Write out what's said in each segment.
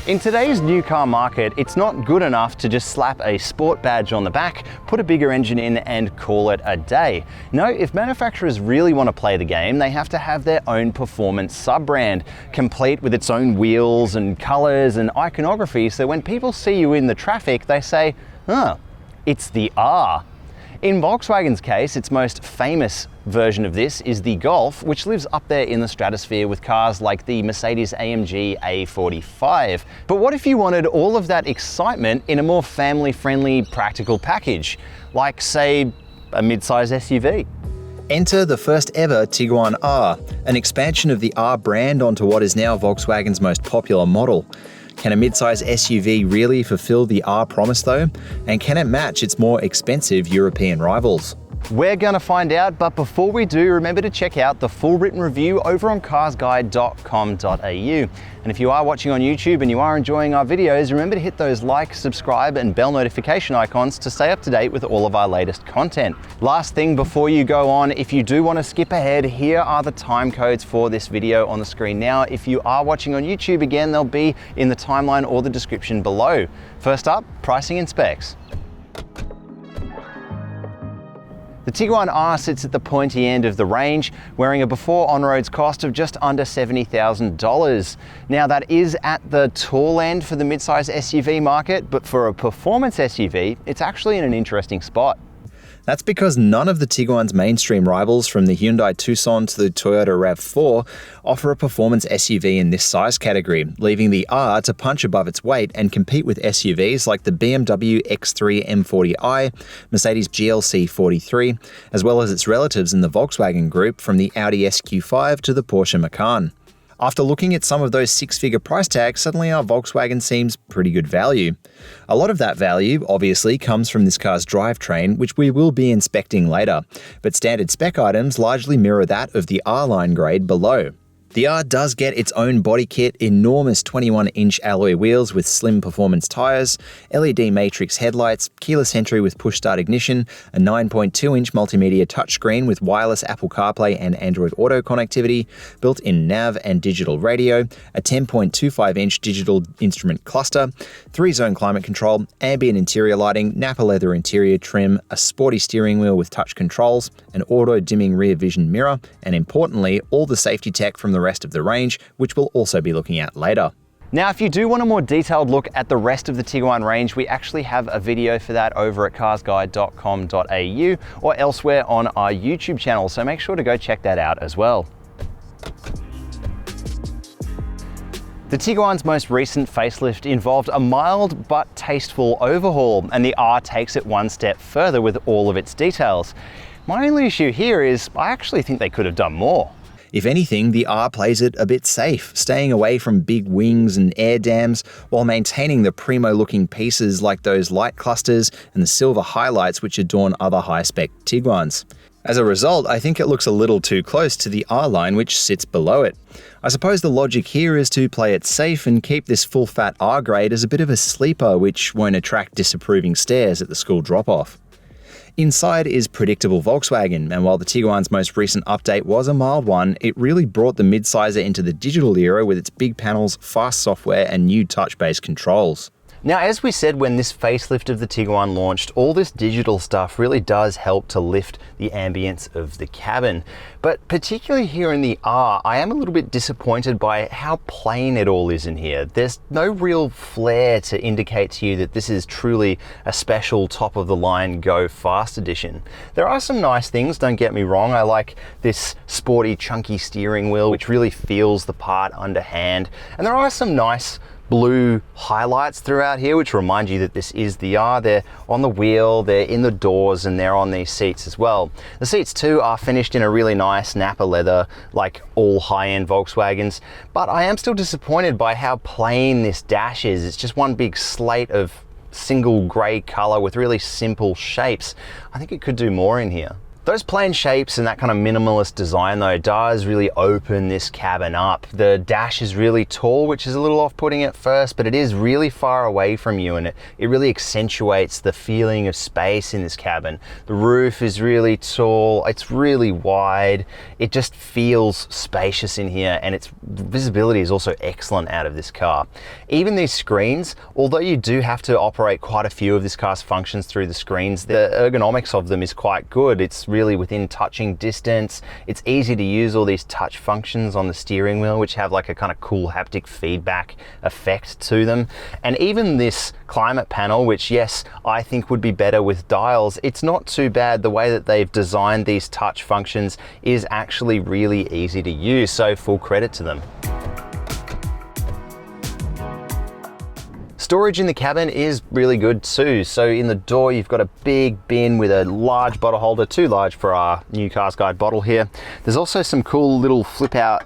In today's new car market, it's not good enough to just slap a sport badge on the back, put a bigger engine in and call it a day. No, if manufacturers really want to play the game, they have to have their own performance sub-brand, complete with its own wheels and colors and iconography, so when people see you in the traffic, they say, "Huh, it's the R." In Volkswagen's case, its most famous version of this is the Golf, which lives up there in the stratosphere with cars like the Mercedes-AMG A45. But what if you wanted all of that excitement in a more family-friendly, practical package, like, say, a mid-size SUV? Enter the first ever Tiguan R, an expansion of the R brand onto what is now Volkswagen's most popular model. Can a mid-size SUV really fulfill the R promise though? And can it match its more expensive European rivals? We're gonna find out, but before we do, remember to check out the full written review over on carsguide.com.au. And if you are watching on YouTube and you are enjoying our videos, remember to hit those like, subscribe, and bell notification icons to stay up to date with all of our latest content. Last thing before you go on, if you do want to skip ahead, here are the time codes for this video on the screen now. If you are watching on YouTube, again, they'll be in the timeline or the description below. First up, pricing and specs. The Tiguan R sits at the pointy end of the range, wearing a before on-roads cost of just under $70,000. Now that is at the tall end for the midsize SUV market, but for a performance SUV, it's actually in an interesting spot. That's because none of the Tiguan's mainstream rivals, from the Hyundai Tucson to the Toyota RAV4, offer a performance SUV in this size category, leaving the R to punch above its weight and compete with SUVs like the BMW X3 M40i, Mercedes GLC 43, as well as its relatives in the Volkswagen group, from the Audi SQ5 to the Porsche Macan. After looking at some of those six-figure price tags, suddenly our Volkswagen seems pretty good value. A lot of that value, obviously, comes from this car's drivetrain, which we will be inspecting later, but standard spec items largely mirror that of the R-Line grade below. The R does get its own body kit, enormous 21-inch alloy wheels with slim performance tyres, LED matrix headlights, keyless entry with push-start ignition, a 9.2-inch multimedia touchscreen with wireless Apple CarPlay and Android Auto connectivity, built-in nav and digital radio, a 10.25-inch digital instrument cluster, 3-zone climate control, ambient interior lighting, Napa leather interior trim, a sporty steering wheel with touch controls, an auto-dimming rear vision mirror, and importantly, all the safety tech from the rest of the range, which we'll also be looking at later. Now, if you do want a more detailed look at the rest of the Tiguan range, we actually have a video for that over at carsguide.com.au or elsewhere on our YouTube channel, so make sure to go check that out as well. The Tiguan's most recent facelift involved a mild but tasteful overhaul, and the R takes it one step further with all of its details. My only issue here is I actually think they could have done more. If anything, the R plays it a bit safe, staying away from big wings and air dams while maintaining the primo-looking pieces like those light clusters and the silver highlights which adorn other high-spec Tiguans. As a result, I think it looks a little too close to the R-Line, which sits below it. I suppose the logic here is to play it safe and keep this full-fat R grade as a bit of a sleeper which won't attract disapproving stares at the school drop-off. Inside is predictable Volkswagen, and while the Tiguan's most recent update was a mild one, it really brought the midsizer into the digital era with its big panels, fast software, and new touch-based controls. Now, as we said when this facelift of the Tiguan launched, all this digital stuff really does help to lift the ambience of the cabin. But particularly here in the R, I am a little bit disappointed by how plain it all is in here. There's no real flair to indicate to you that this is truly a special top-of-the-line Go Fast edition. There are some nice things, don't get me wrong. I like this sporty, chunky steering wheel, which really feels the part underhand. And there are some nice blue highlights throughout here which remind you that this is the R. They're on the wheel, they're in the doors, and they're on these seats as well. The seats too are finished in a really nice Napa leather, like all high-end Volkswagens, but I am still disappointed by how plain this dash is. It's just one big slate of single grey colour with really simple shapes. I think it could do more in here. Those plain shapes and that kind of minimalist design though does really open this cabin up. The dash is really tall, which is a little off-putting at first, but it is really far away from you, and it really accentuates the feeling of space in this cabin. The roof is really tall, it's really wide, it just feels spacious in here, and its visibility is also excellent out of this car. Even these screens, although you do have to operate quite a few of this car's functions through the screens, the ergonomics of them is quite good. It's really within touching distance. It's easy to use all these touch functions on the steering wheel, which have like a kind of cool haptic feedback effect to them. And even this climate panel, which yes, I think would be better with dials, it's not too bad. The way that they've designed these touch functions is actually really easy to use, so full credit to them. Storage in the cabin is really good too. So in the door, you've got a big bin with a large bottle holder, too large for our new CarsGuide bottle here. There's also some cool little flip out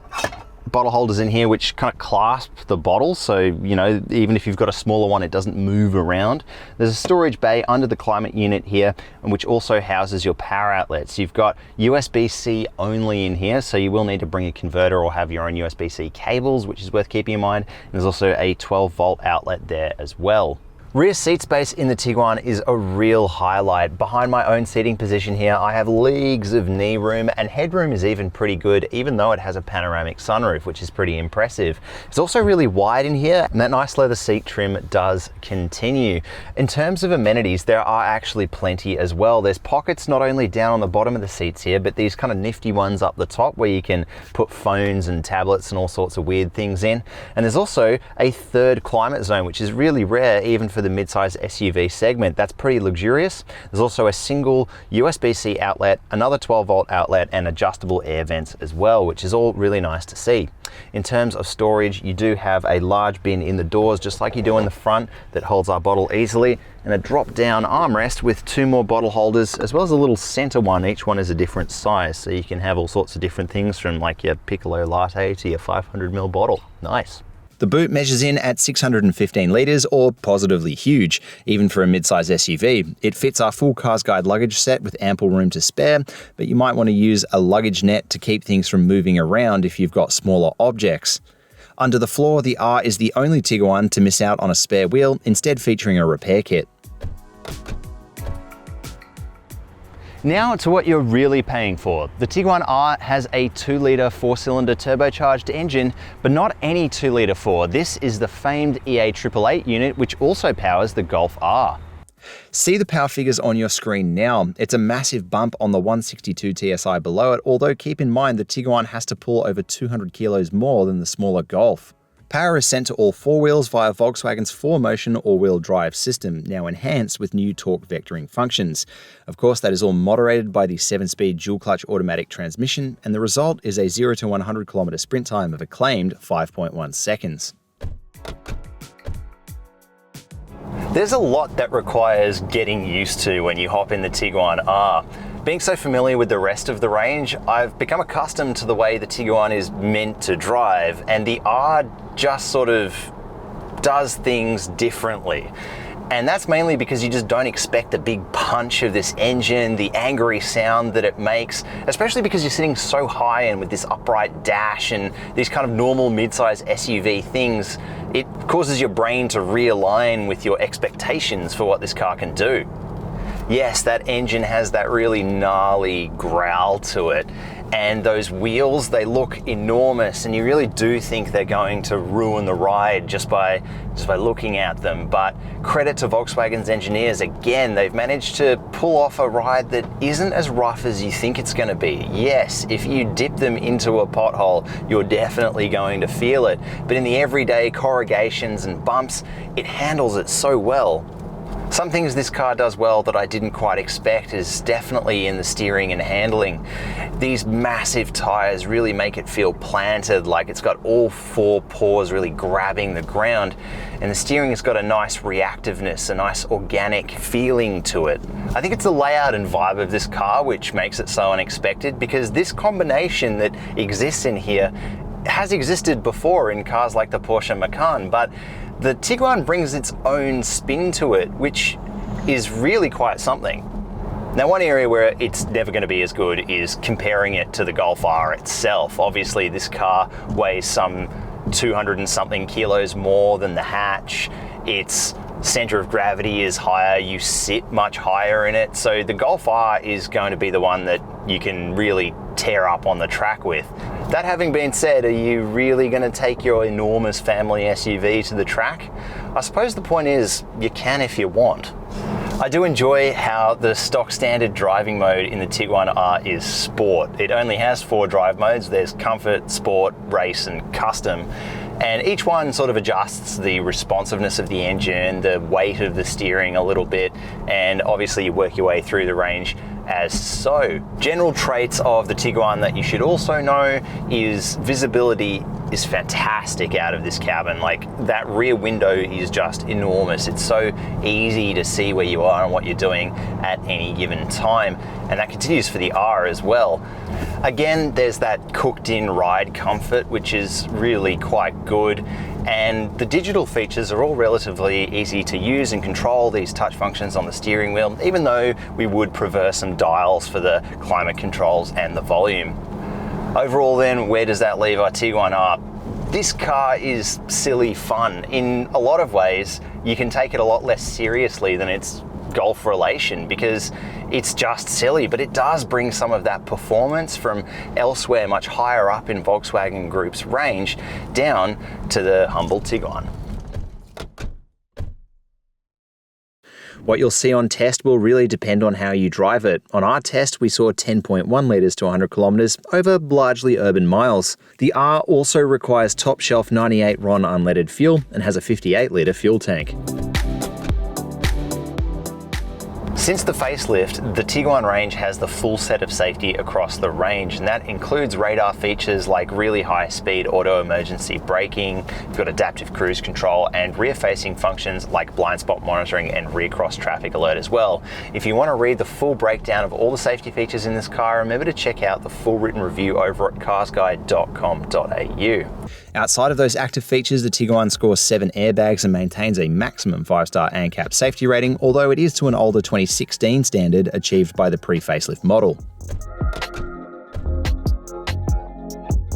bottle holders in here which kind of clasp the bottle, so you know, even if you've got a smaller one, it doesn't move around. There's a storage bay under the climate unit here, which also houses your power outlets. You've got USB-C only in here, so you will need to bring a converter or have your own USB-C cables, which is worth keeping in mind. And there's also a 12-volt outlet there as well. Rear seat space in the Tiguan is a real highlight. Behind my own seating position here, I have leagues of knee room, and headroom is even pretty good, even though it has a panoramic sunroof, which is pretty impressive. It's also really wide in here, and that nice leather seat trim does continue. In terms of amenities, there are actually plenty as well. There's pockets not only down on the bottom of the seats here, but these kind of nifty ones up the top where you can put phones and tablets and all sorts of weird things in. And there's also a third climate zone, which is really rare even for the mid-size SUV segment. That's pretty luxurious. There's also a single USB-C outlet, another 12-volt outlet, and adjustable air vents as well, which is all really nice to see. In terms of storage, you do have a large bin in the doors, just like you do in the front, that holds our bottle easily, and a drop-down armrest with 2 more bottle holders, as well as a little center one. Each one is a different size, so you can have all sorts of different things, from like your piccolo latte to your 500ml bottle. Nice. The boot measures in at 615 litres, or positively huge, even for a mid-size SUV. It fits our full CarsGuide luggage set with ample room to spare, but you might want to use a luggage net to keep things from moving around if you've got smaller objects. Under the floor, the R is the only Tiguan to miss out on a spare wheel, instead featuring a repair kit. Now to what you're really paying for. The Tiguan R has a 2-litre 4-cylinder turbocharged engine, but not any 2-litre 4. This is the famed EA888 unit, which also powers the Golf R. See the power figures on your screen now. It's a massive bump on the 162 TSI below it, although keep in mind the Tiguan has to pull over 200 kilos more than the smaller Golf. Power is sent to all 4 wheels via Volkswagen's 4Motion all-wheel drive system, now enhanced with new torque vectoring functions. Of course, that is all moderated by the 7-speed dual-clutch automatic transmission, and the result is a 0 to 100 km sprint time of a claimed 5.1 seconds. There's a lot that requires getting used to when you hop in the Tiguan R. Being so familiar with the rest of the range, I've become accustomed to the way the Tiguan is meant to drive, and the R just sort of does things differently. And that's mainly because you just don't expect the big punch of this engine, the angry sound that it makes, especially because you're sitting so high and with this upright dash and these kind of normal mid-size SUV things. It causes your brain to realign with your expectations for what this car can do. Yes, that engine has that really gnarly growl to it, and those wheels, they look enormous, and you really do think they're going to ruin the ride just by looking at them. But credit to Volkswagen's engineers, again, they've managed to pull off a ride that isn't as rough as you think it's going to be. Yes, if you dip them into a pothole, you're definitely going to feel it, but in the everyday corrugations and bumps, it handles it so well. Some things this car does well that I didn't quite expect is definitely in the steering and handling. These massive tires really make it feel planted, like it's got all 4 paws really grabbing the ground, and the steering has got a nice reactiveness, a nice organic feeling to it. I think it's the layout and vibe of this car which makes it so unexpected, because this combination that exists in here has existed before in cars like the Porsche Macan, but the Tiguan brings its own spin to it, which is really quite something. Now, one area where it's never going to be as good is comparing it to the Golf R itself. Obviously, this car weighs some 200 and something kilos more than the hatch. Its center of gravity is higher, you sit much higher in it. So the Golf R is going to be the one that you can really tear up on the track with. That having been said, are you really going to take your enormous family SUV to the track? I suppose the point is, you can if you want. I do enjoy how the stock standard driving mode in the Tiguan R is Sport. It only has 4 drive modes. There's Comfort, Sport, Race, and Custom. And each one sort of adjusts the responsiveness of the engine, the weight of the steering a little bit, and obviously you work your way through the range as so. General traits of the Tiguan that you should also know is visibility is fantastic out of this cabin. Like, that rear window is just enormous. It's so easy to see where you are and what you're doing at any given time. And that continues for the R as well. Again, there's that cooked-in ride comfort, which is really quite good. And the digital features are all relatively easy to use and control, these touch functions on the steering wheel, even though we would prefer some dials for the climate controls and the volume. Overall then, where does that leave our Tiguan R? This car is silly fun. In a lot of ways, you can take it a lot less seriously than its Golf relation, because it's just silly, but it does bring some of that performance from elsewhere much higher up in Volkswagen Group's range down to the humble Tiguan. What you'll see on test will really depend on how you drive it. On our test, we saw 10.1 litres to 100 kilometres over largely urban miles. The R also requires top-shelf 98 RON unleaded fuel and has a 58-litre fuel tank. Since the facelift, the Tiguan range has the full set of safety across the range, and that includes radar features like really high-speed auto emergency braking. You've got adaptive cruise control and rear-facing functions like blind spot monitoring and rear cross traffic alert as well. If you want to read the full breakdown of all the safety features in this car, remember to check out the full written review over at carsguide.com.au. Outside of those active features, the Tiguan scores 7 airbags and maintains a maximum 5-star ANCAP safety rating, although it is to an older 2016 standard achieved by the pre-facelift model.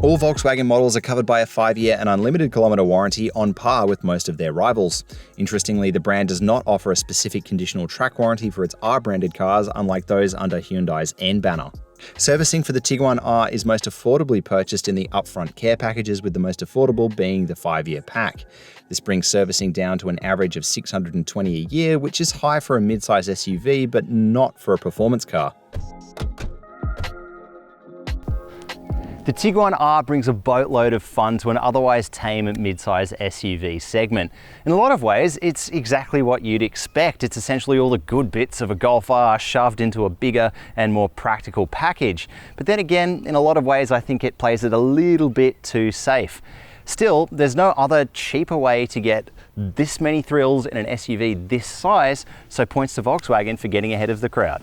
All Volkswagen models are covered by a 5-year and unlimited kilometre warranty on par with most of their rivals. Interestingly, the brand does not offer a specific conditional track warranty for its R-branded cars, unlike those under Hyundai's N banner. Servicing for the Tiguan R is most affordably purchased in the upfront care packages, with the most affordable being the 5-year pack. This brings servicing down to an average of $620 a year, which is high for a midsize SUV, but not for a performance car. The Tiguan R brings a boatload of fun to an otherwise tame midsize SUV segment. In a lot of ways, it's exactly what you'd expect. It's essentially all the good bits of a Golf R shoved into a bigger and more practical package. But then again, in a lot of ways, I think it plays it a little bit too safe. Still, there's no other cheaper way to get this many thrills in an SUV this size, so points to Volkswagen for getting ahead of the crowd.